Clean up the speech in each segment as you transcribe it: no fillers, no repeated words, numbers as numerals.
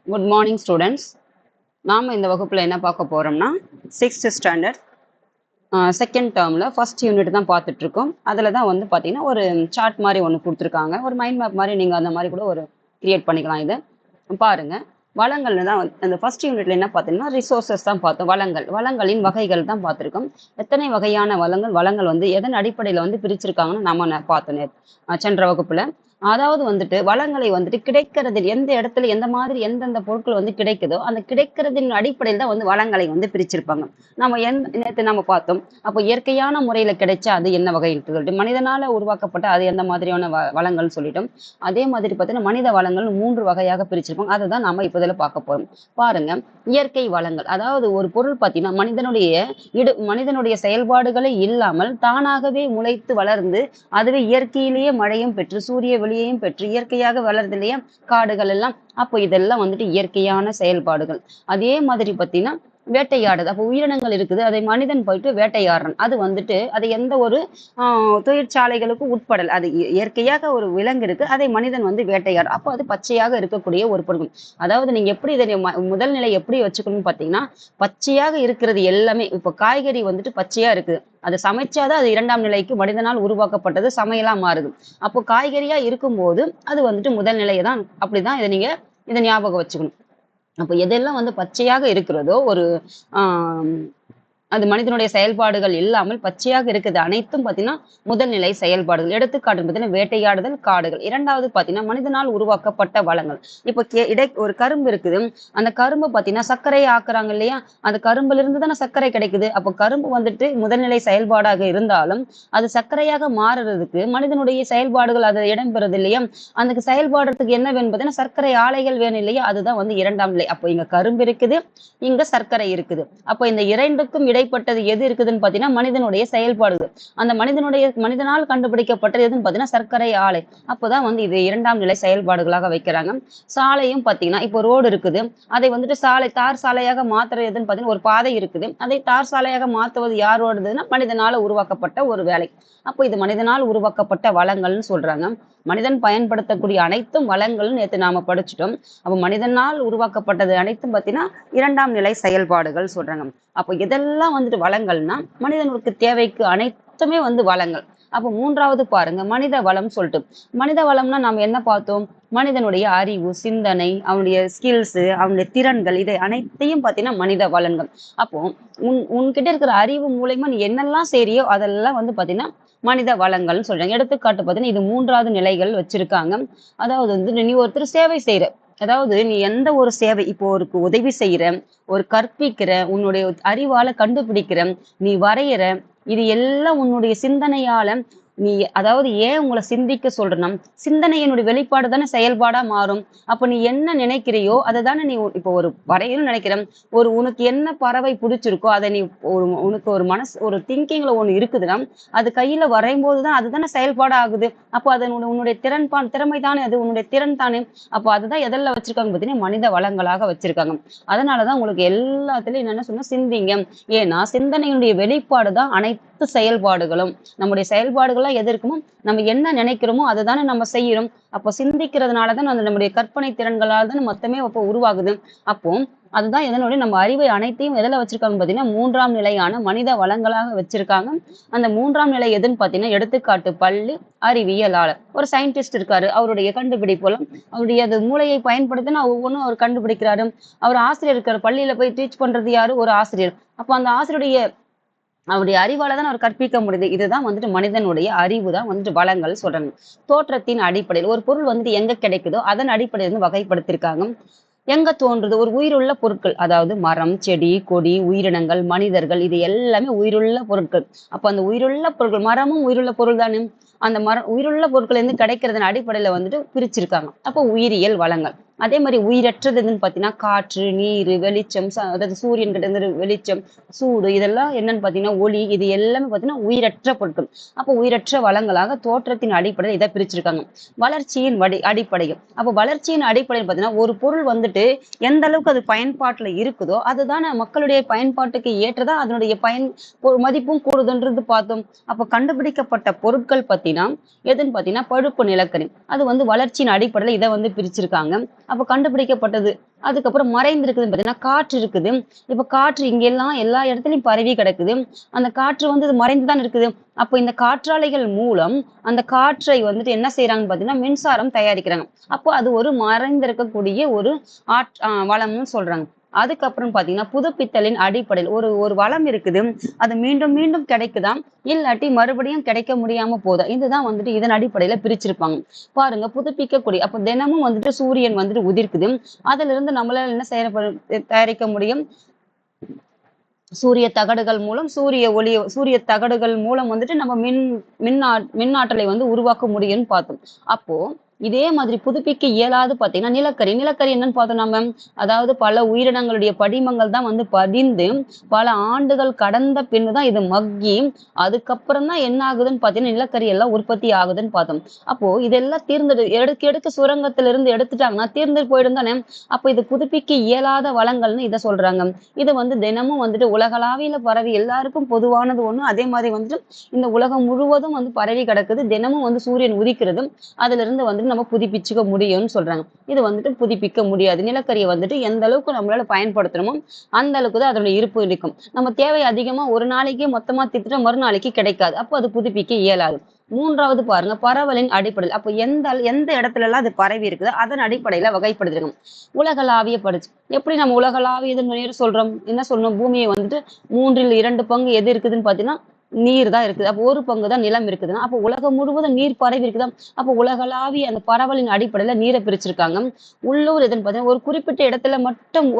Good morning students. நாம் இந்த வகுப்பில் என்ன பார்க்க போகிறோம்னா 6th ஸ்டாண்டர்ட் செகண்ட் டேர்மில் ஃபர்ஸ்ட் யூனிட் தான் பார்த்துட்ருக்கோம். அதில் தான் வந்து பார்த்தீங்கன்னா ஒரு சார்ட் மாதிரி ஒன்று கொடுத்துருக்காங்க. ஒரு மைண்ட் மேப் மாதிரி நீங்கள் அந்த மாதிரி கூட ஒரு கிரியேட் பண்ணிக்கலாம். இதை பாருங்கள். வளங்கள்னு தான் அந்த ஃபர்ஸ்ட் யூனிட்ல என்ன பார்த்தீங்கன்னா ரிசோர்ஸஸ் தான் பார்த்தோம். வளங்களின் வகைகள் தான் பார்த்துருக்கோம். எத்தனை வகையான வளங்கள் வந்து எதன் அடிப்படையில் வந்து பிரிச்சிருக்காங்கன்னு நம்ம பார்த்தோம் சென்ற வகுப்பில். அதாவது வந்துட்டு வளங்களை வந்துட்டு கிடைக்கிறதில் எந்த இடத்துல எந்த மாதிரி எந்தெந்த பொருட்கள் வந்து கிடைக்குதோ அந்த கிடைக்கிறதின் அடிப்படையில் தான் வந்து வளங்களை வந்து பிரிச்சிருப்பாங்க. நம்ம நேற்று நம்ம பார்த்தோம். அப்போ இயற்கையான முறையில கிடைச்சா அது என்ன வகைன்னு சொல்லிட்டு, மனிதனால உருவாக்கப்பட்ட அது எந்த மாதிரியான வளங்கள் சொல்லிட்டோம். அதே மாதிரி பார்த்தீங்கன்னா மனித வளங்கள் 3 வகையாக பிரிச்சிருப்பாங்க. அதை தான் நம்ம இப்போ இதில் பார்க்க போறோம். பாருங்க, இயற்கை வளங்கள், அதாவது ஒரு பொருள் பார்த்தீங்கன்னா மனிதனுடைய செயல்பாடுகளே இல்லாமல் தானாகவே முளைத்து வளர்ந்து அதுவே இயற்கையிலேயே மழையும் பெற்று சூரிய வெளியையும் பெற்று இயற்கையாக வளருது இல்லையா காடுகள் எல்லாம். அப்போ இதெல்லாம் வந்துட்டு இயற்கையான செயல்பாடுகள். அதே மாதிரி பார்த்தீங்கன்னா வேட்டையாடுது. அப்போ உயிரினங்கள் இருக்குது, அதை மனிதன் போயிட்டு வேட்டையாடுறான். அது வந்துட்டு அது எந்த ஒரு தொழிற்சாலைகளுக்கும் உட்படல். அது இயற்கையாக ஒரு விலங்கு இருக்கு, அதை மனிதன் வந்து வேட்டையாடு. அப்போ அது பச்சையாக இருக்கக்கூடிய ஒரு பொருள். அதாவது நீங்க எப்படி இதை முதல் நிலை எப்படி வச்சுக்கணும்னு பார்த்தீங்கன்னா, பச்சையாக இருக்கிறது எல்லாமே. இப்போ காய்கறி வந்துட்டு பச்சையா இருக்குது, அதை சமைச்சாதான் அது 2ஆம் நிலைக்கு மனிதனால் உருவாக்கப்பட்டது சமையலா மாறுது. அப்போ காய்கறியா இருக்கும்போது அது வந்துட்டு முதல் நிலையை தான். அப்படிதான் இதை ஞாபகம் வச்சுக்கணும். அப்போ எதெல்லாம் வந்து பச்சையாக இருக்கிறதோ அது மனிதனுடைய செயல்பாடுகள் இல்லாமல் பச்சையாக இருக்குது அனைத்தும் பார்த்தீங்கன்னா முதல்நிலை செயல்பாடுகள். எடுத்துக்காட்டு பார்த்தீங்கன்னா வேட்டையாடுதல், காடுகள். இரண்டாவது பார்த்தீங்கன்னா மனிதனால் உருவாக்கப்பட்ட வளங்கள். இப்போ ஒரு கரும்பு இருக்குது, அந்த கரும்பு பார்த்தீங்கன்னா சர்க்கரையை ஆக்குறாங்க இல்லையா, அந்த கரும்புல இருந்து தானே சர்க்கரை கிடைக்குது. அப்போ கரும்பு வந்துட்டு முதல்நிலை செயல்பாடாக இருந்தாலும் அது சர்க்கரையாக மாறுறதுக்கு மனிதனுடைய செயல்பாடுகள் அது இடம்பெறுது இல்லையா. அந்த செயல்பாடுறதுக்கு என்ன வேணும் பார்த்தீங்கன்னா சர்க்கரை ஆலைகள் வேணும் இல்லையா, அதுதான் வந்து 2ஆம் நிலை. அப்போ இங்க கரும்பு இருக்குது, இங்க சர்க்கரை இருக்குது. அப்போ இந்த இரண்டுக்கும் இடைப்பட்டது எது இருக்குதுன்னு பாத்தீங்கன்னா மனிதனுடைய செயல்பாடுகள். அந்த மனிதனால் கண்டுபிடிக்கப்பட்டது எதுன்னு பாத்தீங்கன்னா சர்க்கரை ஆலை. அப்போதான் வந்து இது 2ஆம் நிலை செயல்பாடுகளாக வைக்கிறாங்க. சாலையும் பாத்தீங்கன்னா இப்போ ரோடு இருக்குது, அதை வந்துட்டு தார் சாலையாக மாத்துறது எதுன்னு பாத்தீங்கன்னா ஒரு பாதை இருக்குது, அதை தார் சாலையாக மாத்துவது யாரோடதுன்னா மனிதனால உருவாக்கப்பட்ட ஒரு வேலை. அப்போ இது மனிதனால் உருவாக்கப்பட்ட வளங்கள்னு சொல்றாங்க. மனிதன் பயன்படுத்தக்கூடிய அனைத்தும் வளங்கள்னு நேற்று நாம படிச்சுட்டோம். அப்போ மனிதனால் உருவாக்கப்பட்டது அனைத்தும் பார்த்தீங்கன்னா 2ஆம் நிலை செயல்பாடுகள் சொல்றாங்க. அப்போ இதெல்லாம் வந்துட்டு வளங்கள்னா மனிதனுக்கு தேவைக்கு அனைத்துமே வந்து வளங்கள். அப்போ 3வது பாருங்க மனித வளம் சொல்லிட்டு. மனித வளம்னா நாம என்ன பார்த்தோம்? மனிதனுடைய அறிவு, சிந்தனை, அவனுடைய ஸ்கில்ஸ், அவனுடைய திறன்கள், இதை அனைத்தையும் பார்த்தீங்கன்னா மனித வளங்கள். அப்போ உன்கிட்ட இருக்கிற அறிவு மூலயமா நீ என்னெல்லாம் செய்றியோ அதெல்லாம் வந்து பார்த்தீங்கன்னா மனித வளங்கள்னு சொல்றாங்க. எடுத்துக்காட்டு பார்த்தீங்கன்னா இது 3வது நிலைகள் வச்சிருக்காங்க. அதாவது வந்து நீ ஒருத்தர் சேவை செய்யற, அதாவது நீ எந்த ஒரு சேவை, இப்போ ஒரு உதவி செய்யற, ஒரு கற்பிக்கிற, உன்னுடைய அறிவால கண்டுபிடிக்கிற, நீ வரைகிற, இது எல்லாம் உன்னுடைய சிந்தனையால நீ, அதாவது ஏன் உங்களை சிந்திக்க சொல்றேன்னா சிந்தனையினுடைய வெளிப்பாடு தானே செயல்பாடா மாறும். அப்ப நீ என்ன நினைக்கிறியோ அதை தானே நீ இப்போ ஒரு வரையணும் நினைக்கிற, உனக்கு என்ன பறவை பிடிச்சிருக்கோ அதை நீ உனக்கு ஒரு ஒரு திங்கிங்ல ஒண்ணு இருக்குதுன்னா அது கையில வரையும் போதுதான் அதுதானே செயல்பாடு ஆகுது. அப்போ அது உன்னுடைய திறமை தானே, அது உன்னுடைய திறன் தானே. அப்போ அதுதான் எதெல்லாம் வச்சிருக்காங்க பார்த்தீங்கன்னா மனித வளங்களாக வச்சிருக்காங்க. அதனாலதான் உங்களுக்கு எல்லாத்துலயும் என்னென்ன சொன்னா சிந்திங்க. ஏன்னா சிந்தனையினுடைய வெளிப்பாடு தான் அனைத்து செயல்பாடுகளும். நம்முடைய செயல்பாடுகள் எது இருக்குமோ நம்ம என்ன நினைக்கிறோமோ அதை தானே நம்ம செய்யறோம். அப்போ சிந்திக்கிறதுனாலதான் நம்முடைய கற்பனை திறன்களால் தான் மொத்தமே அப்போ உருவாகுது. அப்போ அதுதான் எதனுடைய நம்ம அறிவை அனைத்தையும் எதில் வச்சிருக்காங்க பார்த்தீங்கன்னா 3ஆம் நிலையான மனித வளங்களாக வச்சிருக்காங்க. அந்த 3ஆம் நிலை எதுன்னு பார்த்தீங்கன்னா எடுத்துக்காட்டு பள்ளி அறிவியலாளர். ஒரு சயின்டிஸ்ட் இருக்காரு, அவருடைய கண்டுபிடிப்புலாம் அவருடைய அது மூளையை பயன்படுத்தினா ஒவ்வொன்றும் அவர் கண்டுபிடிக்கிறாரு. அவர் ஆசிரியர் இருக்காரு, பள்ளியில போய் டீச் பண்றது யாரு? ஒரு ஆசிரியர். அப்போ அந்த ஆசிரியருடைய அவருடைய அறிவால தான் அவர் கற்பிக்க முடியுது. இதுதான் வந்துட்டு மனிதனுடைய அறிவு தான் வந்துட்டு வளங்கள் சொல்றாங்க. தோற்றத்தின் அடிப்படையில் ஒரு பொருள் வந்துட்டு எங்க கிடைக்குதோ அதன் அடிப்படையில் இருந்து வகைப்படுத்திருக்காங்க. எங்க தோன்றுது? ஒரு உயிருள்ள பொருட்கள், அதாவது மரம், செடி, கொடி, உயிரினங்கள், மனிதர்கள், இது எல்லாமே உயிருள்ள பொருட்கள். அப்ப அந்த உயிருள்ள பொருட்கள், மரமும் உயிருள்ள பொருள் தானே. அந்த உயிருள்ள பொருட்கள் இருந்து கிடைக்கிறதன் அடிப்படையில வந்துட்டு பிரிச்சிருக்காங்க. அப்போ உயிரியல் வளங்கள். அதே மாதிரி உயிரற்றதுன்னு பார்த்தீங்கன்னா காற்று, நீர், வெளிச்சம், அதாவது சூரியன் கிட்ட இருந்து வெளிச்சம், சூடு, இதெல்லாம் என்னன்னு பார்த்தீங்கன்னா ஒளி, இது எல்லாமே பார்த்தீங்கன்னா உயிரற்ற பொருட்கள். அப்போ உயிரற்ற வளங்களாக தோற்றத்தின் அடிப்படையில் இதை பிரிச்சிருக்காங்க. வளர்ச்சியின் அடிப்படையில், அப்போ வளர்ச்சியின் அடிப்படையில் பார்த்தீங்கன்னா ஒரு பொருள் வந்துட்டு எந்த அளவுக்கு அது பயன்பாட்டுல இருக்குதோ அதுதான் மக்களுடைய பயன்பாட்டுக்கு ஏற்றதா அதனுடைய மதிப்பும் கூடுதுன்றது பார்த்தோம். அப்போ கண்டுபிடிக்கப்பட்ட பொருட்கள் பாத்தீங்கன்னா எதுன்னு பாத்தீங்கன்னா பழுப்பு நிலக்கரி. அது வந்து வளர்ச்சியின் அடிப்படையில இதை வந்து பிரிச்சிருக்காங்க. அப்ப கண்டுபிடிக்கப்பட்டது. அதுக்கப்புறம் மறைந்திருக்குதுன்னு பாத்தீங்கன்னா காற்று இருக்குது. இப்ப காற்று இங்க எல்லாம் எல்லா இடத்துலயும் பரவி கிடக்குது. அந்த காற்று வந்து மறைந்துதான் இருக்குது. அப்ப இந்த காற்றாலைகள் மூலம் அந்த காற்றை வந்துட்டு என்ன செய்யறாங்கன்னு பாத்தீங்கன்னா மின்சாரம் தயாரிக்கிறாங்க. அப்போ அது ஒரு மறைந்திருக்கக்கூடிய ஒரு வளம்னு சொல்றாங்க. அதுக்கப்புறம் பாத்தீங்கன்னா புதுப்பித்தலின் அடிப்படையில் ஒரு ஒரு வளம் இருக்குது. அது மீண்டும் மீண்டும் கிடைக்குதாம், இல்லாட்டி மறுபடியும் கிடைக்க முடியாம போதா. இதுதான் வந்துட்டு இதன் அடிப்படையில பிரிச்சிருப்பாங்க. பாருங்க, புதுப்பிக்கக்கூடிய அப்ப தினமும் வந்துட்டு சூரியன் வந்துட்டு உதிர்க்குது. அதுல இருந்து நம்மளால என்ன தயாரிக்க முடியும்? சூரிய தகடுகள் மூலம் சூரிய தகடுகள் மூலம் வந்துட்டு நம்ம மின்னாற்றலை வந்து உருவாக்க முடியும்னு பார்த்தோம். அப்போ இதே மாதிரி புதுப்பிக்க இயலாது பாத்தீங்கன்னா நிலக்கரி என்னன்னு பார்த்தோம் நம்ம. அதாவது பல உயிரினங்களுடைய படிமங்கள் தான் வந்து பதிந்து பல ஆண்டுகள் கடந்த பின்னுதான் இது மக்கி அதுக்கப்புறம் தான் என்ன ஆகுதுன்னு பாத்தீங்கன்னா நிலக்கரி எல்லாம் உற்பத்தி ஆகுதுன்னு பார்த்தோம். அப்போ இதெல்லாம் எடுக்க சுரங்கத்துல இருந்து எடுத்துட்டாங்கன்னா தீர்ந்து போயிடும் தானே. அப்போ இது புதுப்பிக்க இயலாத வளங்கள்னு இதை சொல்றாங்க. இது வந்து தினமும் வந்துட்டு உலகளாவியில பரவி எல்லாருக்கும் பொதுவானது ஒண்ணு. அதே மாதிரி வந்துட்டு இந்த உலகம் முழுவதும் வந்து பரவி கிடக்குது. தினமும் வந்து சூரியன் உதிக்கிறது. அதுல இருந்து வந்துட்டு நம்ம புதுப்பிச்சுக்க முடியும்னு சொல்றாங்க. இது வந்துட்டு புதுப்பிக்க முடியாது. நிலக்கரியை வந்துட்டு எந்த அளவுக்கு நம்மளால பயன்படுத்தணுமோ அந்த அளவுக்கு தான் அதோட இருப்பு இருக்கும். நம்ம தேவை அதிகமா ஒரு நாளைக்கு மொத்தமா திட்டுற மறுநாளைக்கு கிடைக்காது. அப்போ அது புதுப்பிக்க இயலாது. மூன்றாவது பாருங்க, பரவலின் அடிப்படையில். அப்ப எந்த இடத்துல எல்லாம் அது பரவி இருக்குதோ அதன் அடிப்படையில வகைப்படுத்திருக்கணும். உலகளாவிய படிச்சு எப்படி நம்ம உலகளாவியதுன்னு சொல்றோம்? என்ன சொல்லணும்? பூமியை வந்துட்டு 2/3 எது இருக்குதுன்னு பாத்தீங்கன்னா நீர் தான் இருக்குது. அப்போ 1 தான் நிலம் இருக்குதுன்னா அப்போ உலகம் முழுவதும் நீர் பரவி இருக்குதா. அப்போ உலகளாவிய அந்த பரவலின் அடிப்படையில நீரை பிரிச்சிருக்காங்க. உள்ளூர் எதுன்னு பாத்தீங்கன்னா ஒரு குறிப்பிட்ட இடத்துல மட்டும்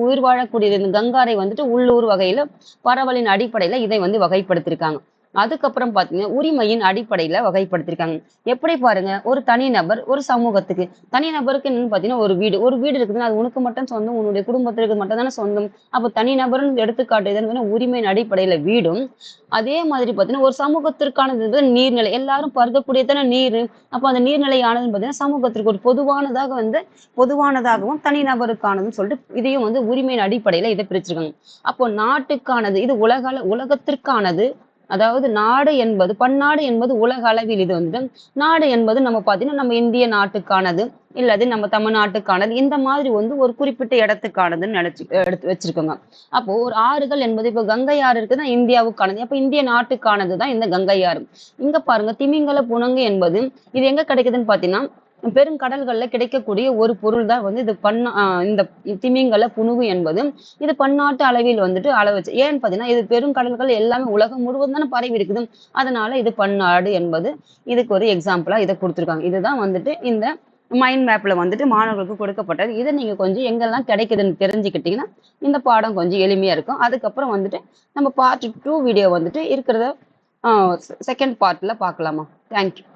உயிர் வாழக்கூடியது. இந்த கங்காரை வந்துட்டு உள்ளூர் வகையில பரவலின் அடிப்படையில இதை வந்து வகைப்படுத்திருக்காங்க. அதுக்கப்புறம் பாத்தீங்கன்னா உரிமையின் அடிப்படையில வகைப்படுத்திருக்காங்க. எப்படி பாருங்க, ஒரு தனிநபர் ஒரு சமூகத்துக்கு, தனிநபருக்கு என்னன்னு பாத்தீங்கன்னா ஒரு வீடு இருக்குதுன்னா அது உனக்கு மட்டும் சொந்தம், உன்னுடைய குடும்பத்திற்கு மட்டும் தானே சொந்தம். அப்ப தனிநபர்னு எடுத்துக்காட்டு எதுன்னு உரிமையின் அடிப்படையில வீடும், அதே மாதிரி பாத்தீங்கன்னா ஒரு சமூகத்திற்கானது நீர்நிலை. எல்லாரும் பருகக்கூடியதான நீர். அப்ப அந்த நீர்நிலையானதுன்னு பாத்தீங்கன்னா சமூகத்திற்கு ஒரு பொதுவானதாகவும் தனிநபருக்கானதுன்னு சொல்லிட்டு இதையும் வந்து உரிமையின் அடிப்படையில இதை பிரிச்சிருக்காங்க. அப்போ நாட்டுக்கானது இது உலகத்திற்கானது. அதாவது நாடு என்பது பன்னாடு என்பது உலக அளவில் இது வந்து நாடு என்பது நம்ம பாத்தீங்கன்னா நம்ம இந்திய நாட்டுக்கானது, இல்லாது நம்ம தமிழ்நாட்டுக்கானது. இந்த மாதிரி வந்து ஒரு குறிப்பிட்ட இடத்துக்கானதுன்னு எடுத்து வச்சிருக்கோங்க. அப்போ ஒரு ஆறுகள் என்பது இப்ப கங்கை ஆறு இருக்குன்னா இந்தியாவுக்கானது. அப்ப இந்திய நாட்டுக்கானதுதான் இந்த கங்கை ஆறு. இங்க பாருங்க, திமிங்கல புனங்கு என்பது இது எங்க கிடைக்குதுன்னு பாத்தீங்கன்னா பெருங்கடல்கள்ல கிடைக்கக்கூடிய ஒரு பொருள் தான் வந்து இது இந்த திமிங்கல புனுகு என்பது. இது பன்னாட்டு அளவில் வந்துட்டு அளவச்சு. ஏன்னு பாத்தீங்கன்னா இது பெருங்கடல்கள் எல்லாமே உலகம் முழுவதும் தானே பரவி இருக்குது. அதனால இது பன்னாடு என்பது இதுக்கு ஒரு எக்ஸாம்பிளா இதை கொடுத்துருக்காங்க. இதுதான் வந்துட்டு இந்த மைண்ட் மேப்ல வந்துட்டு மாணவர்களுக்கு கொடுக்கப்பட்டது. இதை நீங்க கொஞ்சம் எங்கெல்லாம் கிடைக்குதுன்னு தெரிஞ்சுக்கிட்டீங்கன்னா இந்த பாடம் கொஞ்சம் எளிமையா இருக்கும். அதுக்கப்புறம் வந்துட்டு நம்ம பார்ட் 2 வீடியோ வந்துட்டு இருக்கிறத செகண்ட் பார்ட்ல பார்க்கலாமா. தேங்க்யூ.